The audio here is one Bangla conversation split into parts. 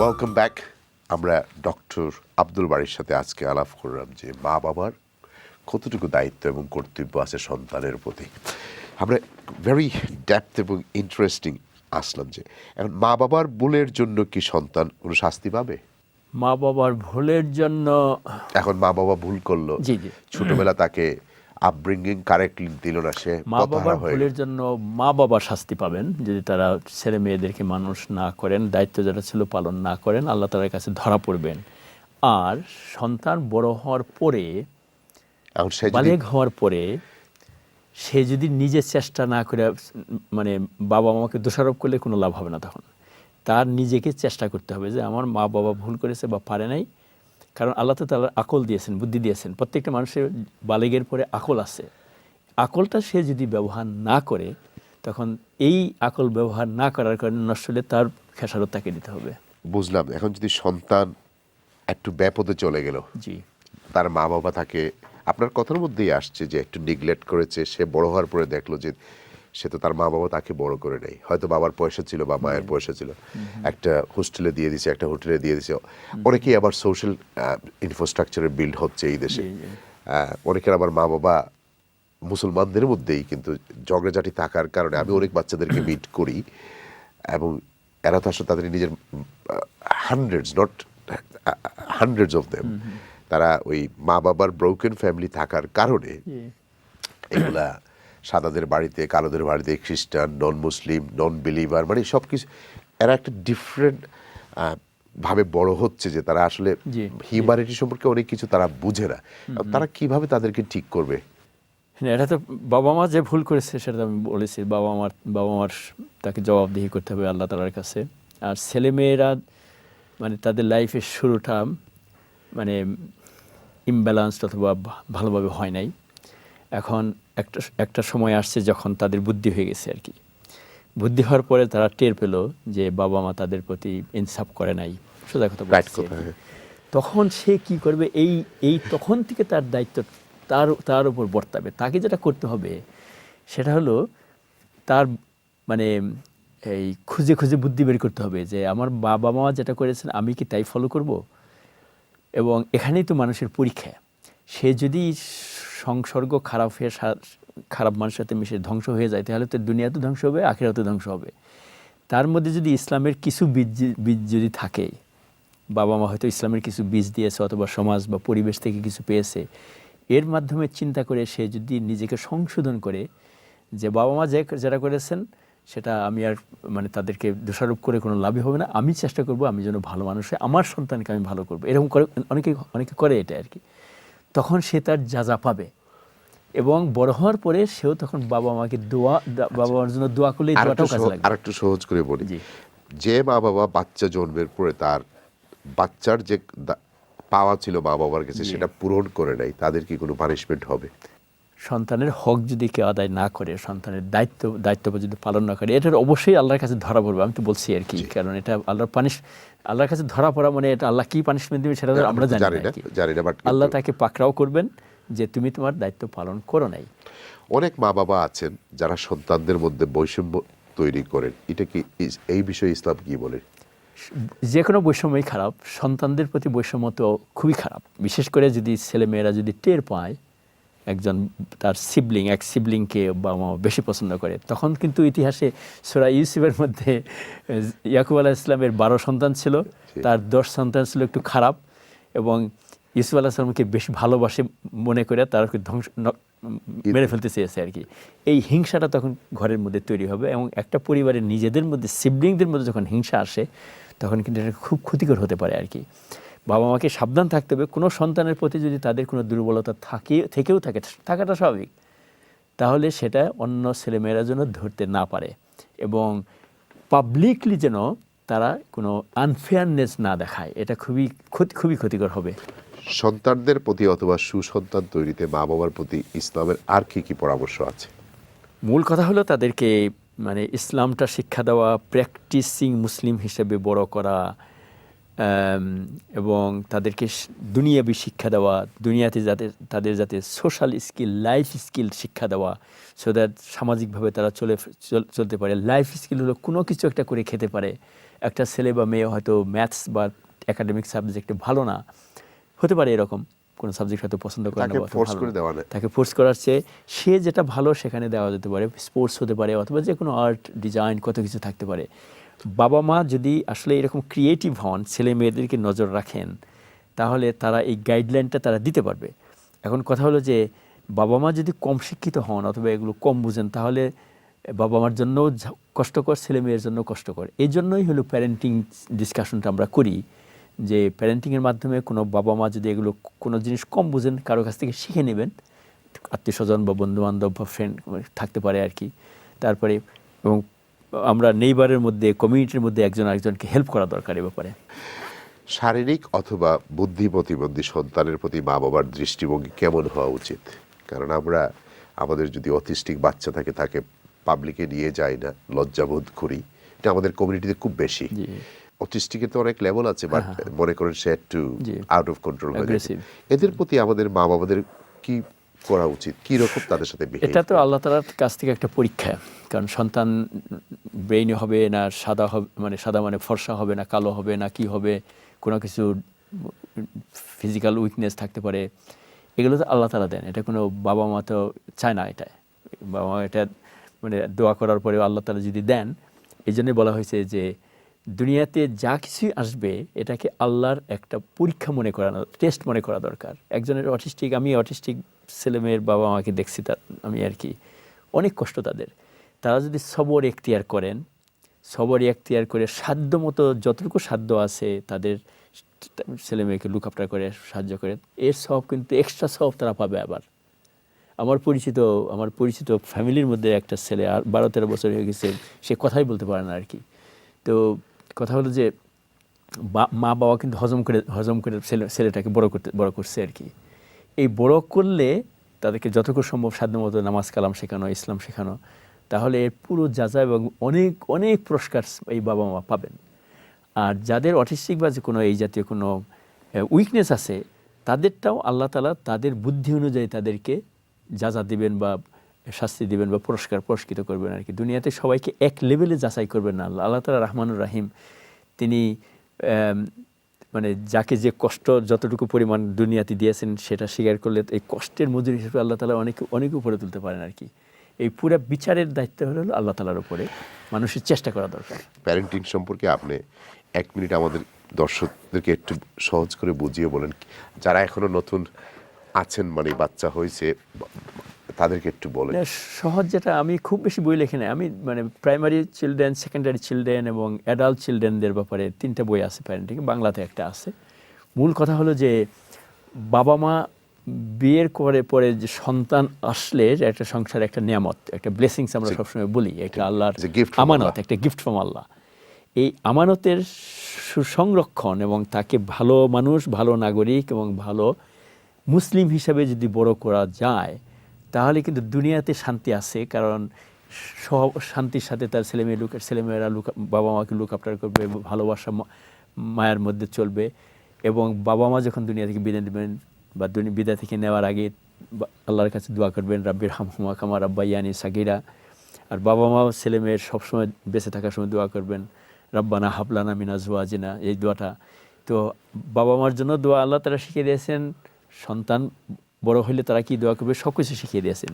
Welcome back. আমরা ডক্টর আব্দুল বারীর সাথে আজকে আলাপ করলাম যে মা বাবার কতটুকু দায়িত্ব এবং কর্তব্য আছে সন্তানের প্রতি। আমরা ভেরি ডেপথ এবং ইন্টারেস্টিং আসলাম যে এখন মা বাবার ভুলের জন্য কি সন্তান কোনো শাস্তি পাবে? মা বাবার ভুলের জন্য এখন মা বাবা ভুল করলো, জি জি ছোটবেলা তাকে আপব্রিঙ্গিং কারেক্টলি দিল না, সে মা বাবার ভুলের জন্য মা বাবা শাস্তি পাবেন যদি তারা ছেলে মেয়েদেরকে মানুষ না করেন, দায়িত্ব যেটা ছিল পালন না করেন, আল্লাহ তাআলার কাছে ধরা পড়বেন। আর সন্তান বড় হওয়ার পরে, এখন সে যদি বালেগ হওয়ার পরে সে যদি নিজে চেষ্টা না করে, মানে বাবা মাকে দোষারোপ করলে কোনো লাভ হবে না। তখন তার নিজেকে চেষ্টা করতে হবে যে আমার মা বাবা ভুল করেছে বা পারে নাই। কারণ আল্লাহ তো তাআলা আকল দিয়েছেন, বুদ্ধি দিয়েছেন, প্রত্যেকটা মানুষের বালেগের পরে আকল আছে। আকলটা সে যদি ব্যবহার না করে, তখন এই আকল ব্যবহার না করার কারণে নষ্ট হলে তার খেসারত তাকে দিতে হবে। বুঝলাম। এখন যদি সন্তান একটু ব্যাপদে চলে গেল, জি তার মা বাবা তাকে, আপনার কথার মধ্যেই আসছে যে একটু নেগলেক্ট করেছে, সে বড় হওয়ার পরে দেখলো যে সে তো তার মা বাবা তাকে বড় করে নেই, হয়তো বাবার পয়সা ছিল বা মায়ের পয়সা ছিল, একটা হোস্টেলে দিয়ে দিছে, একটা হোটেলে দিয়ে দিছে। অনেকেই আবার সোশ্যাল ইনফ্রাস্ট্রাকচারের বিল্ড হচ্ছে এই দেশে। অনেকের আবার মা বাবা মুসলমানদের মধ্যেই কিন্তু ঝগড়াঝাটি থাকার কারণে আমি অনেক বাচ্চাদেরকে মিট করি, এবং এরা তো আসলে তাদের নিজের হান্ড্রেডস অফ দেম, তারা ওই মা বাবার ব্রোকেন ফ্যামিলি থাকার কারণে এগুলা সাদাদের বাড়িতে, কালোদের বাড়িতে, খ্রিস্টান, নন মুসলিম, নন বিলিভার, মানে সব কিছু এরা একটা ডিফারেন্ট ভাবে বড় হচ্ছে যে তারা আসলে হিউম্যানিটি সম্পর্কে অনেক কিছু তারা বুঝে না। তারা কিভাবে তাদেরকে ঠিক করবে? হ্যাঁ, এটা তো বাবা মা যে ভুল করেছে সেটা তো আমি বলেছি। বাবা মার তাকে জবাবদিহি করতে হবে আল্লাহ তাআলার কাছে। আর ছেলেমেয়েরা মানে তাদের লাইফের শুরুটা মানে ইমব্যালেন্সড অথবা ভালোভাবে হয় নাই। এখন একটা সময় আসছে যখন তাদের বুদ্ধি হয়ে গেছে আর কি। বুদ্ধি হওয়ার পরে তারা টের পেল যে বাবা মা তাদের প্রতি ইনসাফ করে নাই, সোজা কথা বলছে। তখন সে কি করবে, এই তখন থেকে তার দায়িত্ব তার উপর বর্তাবে। তাকে যেটা করতে হবে সেটা হলো তার মানে এই খুঁজে খুঁজে বুদ্ধি বের করতে হবে যে আমার বাবা মা যেটা করেছেন আমি কি তাই ফলো করব। এবং এখানেই তো মানুষের পরীক্ষা। সে যদি সংসর্গ খারাপ হয়ে খারাপ মানুষের সাথে মিশে ধ্বংস হয়ে যায়, তাহলে তো দুনিয়াতে ধ্বংস হবে, আখিরাতে ধ্বংস হবে। তার মধ্যে যদি ইসলামের কিছু বীজ যদি থাকে, বাবা মা হয়তো ইসলামের কিছু বীজ দিয়েছে অথবা সমাজ বা পরিবেশ থেকে কিছু পেয়েছে, এর মাধ্যমে চিন্তা করে সে যদি নিজেকে সংশোধন করে যে বাবা মা যেটা করেছেন সেটা আমি আর মানে তাদেরকে দোষারোপ করে কোনো লাভই হবে না, আমি চেষ্টা করব আমি যেন ভালো মানুষ হয়, আমার সন্তানকে আমি ভালো করবো, এরকম করে অনেকে করে এটা আর কি। তখন সে তার যা পাবে। এবং বড় হওয়ার পরে সেও তখন বাবা মাকে বাবা মার জন্য দোয়া করলে দোয়াটাও কাজে লাগবে। আর একটু সহজ করে বলি, যে মা বাবা বাচ্চা জন্মের পরে তার বাচ্চার যে পাওয়া ছিল মা বাবার কাছে সেটা পূরণ করে নাই, তাদের কি কোনো পানিশমেন্ট হবে? সন্তানের হক যদি কেউ আদায় না করে, সন্তানের দায়িত্ব যদি পালন না করে, এটার অবশ্যই আল্লাহর কাছে ধরা পড়বে। আমি তো বলছি আর কি, কারণ এটা আল্লাহর কাছে ধরা পড়া মানে এটা আল্লাহ কি পানিশমেন্ট দিবে সেটা আমরা জানি না। আল্লাহ তাকে পাকড়াও করবেন যে তুমি তোমার দায়িত্ব পালন করো নাই। অনেক মা বাবা আছেন যারা সন্তানদের মধ্যে বৈষম্য তৈরি করেন, এটা কি, এই বিষয়ে ইসলাম কি বলে? যে কোনো বৈষম্যই খারাপ, সন্তানদের প্রতি বৈষম্য তো খুবই খারাপ। বিশেষ করে যদি ছেলেমেয়েরা যদি টের পায় একজন তার এক সিবলিংকে বাবা মা বেশি পছন্দ করে, তখন কিন্তু ইতিহাসে সূরা ইউসুফের মধ্যে ইয়াকুব আলাইহিস সালামের 12 সন্তান ছিল, তার 10 সন্তান ছিল একটু খারাপ, এবং ইউসুফ আলাইহিস সালামকে বেশি ভালোবাসে মনে করে তারকে মেরে ফেলতে চেয়েছে আর কি। এই হিংসাটা তখন ঘরের মধ্যে তৈরি হবে, এবং একটা পরিবারের নিজেদের মধ্যে সিবলিংদের মধ্যে যখন হিংসা আসে তখন কিন্তু এটা খুব ক্ষতিকর হতে পারে আর কি। বাবা মাকে সাবধান থাকতে হবে, কোনো সন্তানের প্রতি যদি তাদের কোনো দুর্বলতা থাকাটা স্বাভাবিক, তাহলে সেটা অন্য ছেলেমেয়েরা যেন ধরতে না পারে, এবং পাবলিকলি যেন তারা কোনো আনফেয়ারনেস না দেখায়। এটা খুবই ক্ষতিকর হবে সন্তানদের প্রতি অথবা সুসন্তান তৈরিতে মা বাবার প্রতি ইসলামের আর কি পরামর্শ আছে? মূল কথা হলো তাদেরকে মানে ইসলামটা শিক্ষা দেওয়া, প্র্যাকটিসিং মুসলিম হিসেবে বড় করা, এবং তাদেরকে দুনিয়াবী শিক্ষা দেওয়া, দুনিয়াতে তাদের যাতে সোশ্যাল স্কিল, লাইফ স্কিল শিক্ষা দেওয়া, সো দ্যাট সামাজিকভাবে তারা চলতে পারে। লাইফ স্কিল হলো কোনো কিছু একটা করে খেতে পারে। একটা ছেলে বা মেয়ে হয়তো ম্যাথস বা একাডেমিক সাবজেক্টে ভালো না হতে পারে, এরকম কোনো সাবজেক্ট হয়তো পছন্দ করে না, তাকে ফোর্স করার চেয়ে সে যেটা ভালো সেখানে দেওয়া যেতে পারে। স্পোর্টস হতে পারে অথবা যে কোনো আর্ট, ডিজাইন, কত কিছু থাকতে পারে। বাবা মা যদি আসলে এরকম ক্রিয়েটিভ হন, ছেলে মেয়েদেরকে নজর রাখেন, তাহলে তারা এই গাইডলাইনটা তারা দিতে পারবে। এখন কথা হলো যে বাবা মা যদি কম শিক্ষিত হন অথবা এগুলো কম বুঝেন, তাহলে বাবা মার জন্য কষ্টকর, ছেলে মেয়ের জন্য কষ্টকর। এই জন্যই হলো প্যারেন্টিং ডিসকাশনটা আমরা করি, যে প্যারেন্টিংয়ের মাধ্যমে কোনো বাবা মা যদি এগুলো কোনো জিনিস কম বুঝেন, কারো কাছ থেকে শিখে নেবেন, আত্মীয় স্বজন বা বন্ধুবান্ধব বা ফ্রেন্ড থাকতে পারে আর কি। তারপরে এবং আমরা নেইবারের মধ্যে, কমিউনিটির মধ্যে একজন আরেকজনকে হেল্প করা দরকার এ ব্যাপারে। শারীরিক অথবা বুদ্ধি প্রতিবন্ধী সন্তানের প্রতি মা বাবার দৃষ্টিভঙ্গি কেমন হওয়া উচিত? কারণ আমরা আমাদের যদি অটিস্টিক বাচ্চা থাকে, তাকে পাবলিকে নিয়ে যাই না, লজ্জাবোধ করি। এটা আমাদের কমিউনিটিতে খুব বেশি। অটিস্টিকের তো অনেক লেভেল আছে, বাট মনে করেন সে একটু আউট অফ কন্ট্রোল হয়ে যাচ্ছে। এদের প্রতি আমাদের মা বাবাদের কি করা উচিত, কি রকম তাদের সাথে বিহেভ? এটা তো আল্লাহ তাআলার কাছ থেকে একটা পরীক্ষা। কারণ সন্তান ব্রেইনে হবে না সাদা হবে, মানে সাদা মানে ফর্সা হবে না কালো হবে না কি হবে, কোনো কিছু ফিজিক্যাল উইকনেস থাকতে পারে, এগুলো তো আল্লাহ তাআলা দেন। এটা কোনো বাবা মা তো চায় না। এটা বাবা মা এটা মানে দোয়া করার পরেও আল্লাহ তাআলা যদি দেন, এই জন্যই বলা হয়েছে যে দুনিয়াতে যা কিছুই আসবে এটাকে আল্লাহর একটা পরীক্ষা মনে করানো, টেস্ট মনে করা দরকার। একজনের অটিস্টিক, আমি অটিস্টিক ছেলে মেয়ের বাবা মাকে দেখছি, আমি আর কি অনেক কষ্ট তাদের। তারা যদি সবর এখতিয়ার করেন, সবর এখতিয়ার করে সাধ্য মতো যতটুকু সাধ্য আছে তাদের ছেলে মেয়েকে লুক আফটার করে সাহায্য করেন, এর সব কিন্তু এক্সট্রা সব তারা পাবে। আবার আমার পরিচিত ফ্যামিলির মধ্যে একটা ছেলে, আর 12-13 বছর হয়ে গেছে, সে কথাই বলতে পারে না আর কি। তো কথা হলো যে মা বাবা কিন্তু হজম করে ছেলেটাকে বড় করছে আর কি। এই বড় করলে তাদেরকে যতটুকু সম্ভব সাধ্যমতো নামাজ কালাম শেখানো, ইসলাম শেখানো, তাহলে এর পুরো যাজা এবং অনেক অনেক পুরস্কার এই বাবা মা পাবেন। আর যাদের অটিস্টিক বা যে কোনো এই জাতীয় কোনো উইকনেস আছে, তাদেরটাও আল্লাহ তাআলা তাদের বুদ্ধি অনুযায়ী তাদেরকে যাজা দিবেন বা শাস্তি দিবেন বা পুরস্কৃত করবেন আর কি। দুনিয়াতে সবাইকে এক লেভেলে যাচাই করবেন না আল্লাহ তাআলা রহমানুর রাহিম। তিনি মানে যাকে যে কষ্ট যতটুকু পরিমাণ দুনিয়াতে দিয়েছেন সেটা স্বীকার করলে এই কষ্টের মজুরি হিসেবে আল্লাহ তাআলা অনেক উপরে তুলতে পারেন আর কি। এই পুরো বিচারের দায়িত্ব হলো আল্লাহ তাআলার উপরে, মানুষের চেষ্টা করা দরকার। প্যারেন্টিং সম্পর্কে আপনি 1 মিনিট আমাদের দর্শকদেরকে একটু সহজ করে বুঝিয়ে বলেন, যারা এখনো নতুন আছেন, মানে বাচ্চা হয়েছে, তাদেরকে একটু বলেন। সহজ, যেটা আমি খুব বেশি বই লেখি না, আমি মানে প্রাইমারি চিলড্রেন, সেকেন্ডারি চিলড্রেন এবং অ্যাডাল্ট চিলড্রেনদের ব্যাপারে 3টে বই আছে প্যারেন্টিং, বাংলাতে একটা আছে। মূল কথা হলো যে বাবা মা বিয়ের পরে যে সন্তান আসলে একটা সংসার, একটা নিয়ামত, একটা ব্লেসিংস আমরা সবসময় বলি, একটা আল্লাহর আমানত, একটা গিফট ফ্রম আল্লাহ। এই আমানতের সুসংরক্ষণ এবং তাকে ভালো মানুষ, ভালো নাগরিক এবং ভালো মুসলিম হিসাবে যদি বড় করা যায়, তাহলে কিন্তু দুনিয়াতে শান্তি আছে। কারণ শান্তির সাথে তার ছেলেমেয়েরা বাবা মাকে লুক আফটার করবে, ভালোবাসা মায়ের মধ্যে চলবে। এবং বাবা মা যখন দুনিয়া থেকে বিদায় দেবেন বা বিদায় থেকে নেওয়ার আগে আল্লাহর কাছে দোয়া করবেন, রাব্বির হামহুমা কামা রাব্বায়ানি সাগীরা। আর বাবা মাও ছেলেমেয়ের সবসময় বেঁচে থাকার সময় দোয়া করবেন, রাব্বানা হাবলানা মিন আজওয়াজিনা, এই দোয়াটা। তো বাবা মার জন্য দোয়া আল্লাহ তাআলা শিখিয়ে দিয়েছেন, সন্তান বড় হইলে তারা কি দোয়া করবে সব কিছু শিখিয়ে দিয়েছেন।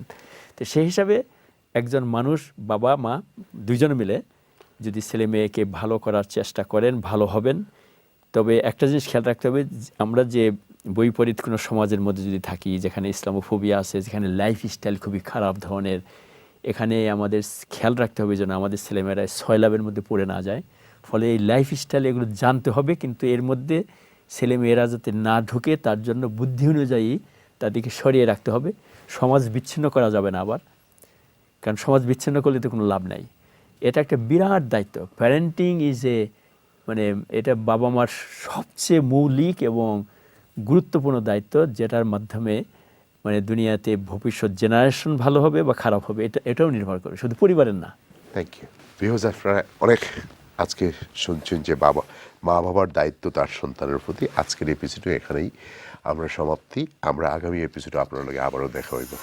তো সেই হিসাবে একজন মানুষ, বাবা মা দুইজনে মিলে যদি ছেলে মেয়েকে ভালো করার চেষ্টা করেন, ভালো হবেন। তবে একটা জিনিস খেয়াল রাখতে হবে, আমরা যে বৈপরীত কোনো সমাজের মধ্যে যদি থাকি, যেখানে ইসলামোফোবিয়া আছে, যেখানে লাইফ স্টাইল খুবই খারাপ ধরনের, এখানে আমাদের খেয়াল রাখতে হবে যেন আমাদের ছেলেমেয়েরা সয়লাবের মধ্যে পড়ে না যায়। ফলে এই লাইফ স্টাইল এগুলো জানতে হবে, কিন্তু এর মধ্যে ছেলেমেয়েরা যাতে না ঢুকে তার জন্য বুদ্ধি অনুযায়ী তাদেরকে সরিয়ে রাখতে হবে। সমাজ বিচ্ছিন্ন করা যাবে না আবার, কারণ সমাজ বিচ্ছিন্ন করলে তো কোনো লাভ নাই। এটা একটা বিরাট দায়িত্ব। প্যারেন্টিং মানে এটা বাবা মার সবচেয়ে মৌলিক এবং গুরুত্বপূর্ণ দায়িত্ব, যেটার মাধ্যমে মানে দুনিয়াতে ভবিষ্যৎ জেনারেশন ভালো হবে বা খারাপ হবে, এটাও নির্ভর করে, শুধু পরিবারের না। Thank you. ভিউয়ার্স, আপনারা অনেক আজকে শুনছেন যে মা বাবার দায়িত্ব তার সন্তানের প্রতি। আজকের এপিসোডে এখানেই আমরা সমাপ্তি। আমরা আগামী এপিসোডে আপনার লগে আবারও দেখা হইব।